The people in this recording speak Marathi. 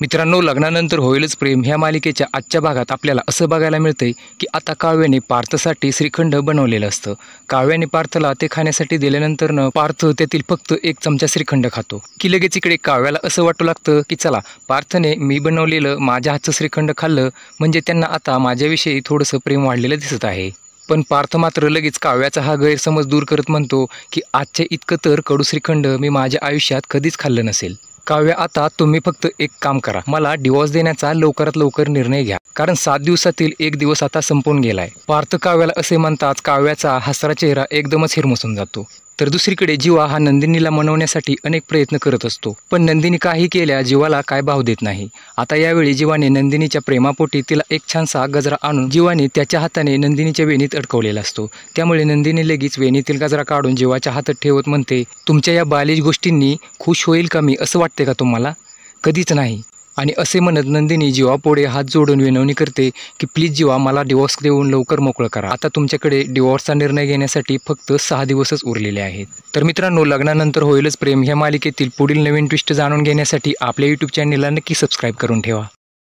मित्रांनो, लग्नानंतर होईलच प्रेम ह्या मालिकेच्या आजच्या भागात आपल्याला असं बघायला मिळतंय की आता काव्याने पार्थसाठी श्रीखंड बनवलेलं असतं। काव्याने पार्थला ते खाण्यासाठी दिल्यानंतर पार्थ त्यातील फक्त एक चमचा श्रीखंड खातो की लगेच इकडे काव्याला असं वाटू लागतं की चला, पार्थने मी बनवलेलं माझ्या हातचं श्रीखंड खाल्लं म्हणजे त्यांना आता माझ्याविषयी थोडंसं प्रेम वाढलेलं दिसत आहे। पण पार्थ मात्र लगेच काव्याचा हा गैरसमज दूर करत म्हणतो की आजच्या इतकं तर कडू श्रीखंड मी माझ्या आयुष्यात कधीच खाल्लं नसेल। काव्या, आता तुम्ही फक्त एक काम करा, मला डिवोर्स देण्याचा लवकरात लवकर निर्णय घ्या, कारण 7 दिवसातील एक दिवस आता संपून गेलाय। पार्थ काव्याला असे म्हणताच काव्याचा हसरा चेहरा एकदमच हिरमसून जातो। तर दुसरीकडे जीवा हा नंदिनीला मनवण्यासाठी अनेक प्रयत्न करत असतो, पण नंदिनी काही केल्या जीवाला काय भाव देत नाही। आता यावेळी जीवाने नंदिनीच्या प्रेमापोटी तिला एक छानसा गजरा आणून जीवाने त्याच्या हाताने नंदिनीच्या वेणीत अडकवलेला असतो। त्यामुळे नंदिनी लगेच वेणीतील गजरा काढून जीवाच्या हातात ठेवत म्हणते, तुमच्या या बालिश गोष्टींनी खुश होईल का मी, असं वाटते का तुम्हाला? कधीच नाही। आणि असे म्हणत नंदिनी जीवापुढे हात जोडून विनवणी करते की प्लीज जीवा, मला डिवोर्स देऊन लवकर मोकळं करा। आता तुमच्याकडे डिवोर्सचा निर्णय घेण्यासाठी फक्त 6 दिवसच उरलेले आहेत। तर मित्रांनो, लग्नानंतर होईलच प्रेम ह्या मालिकेतील पुढील नवीन ट्विस्ट जाणून घेण्यासाठी आपल्या यूट्यूब चॅनलला नक्की सबस्क्राईब करून ठेवा।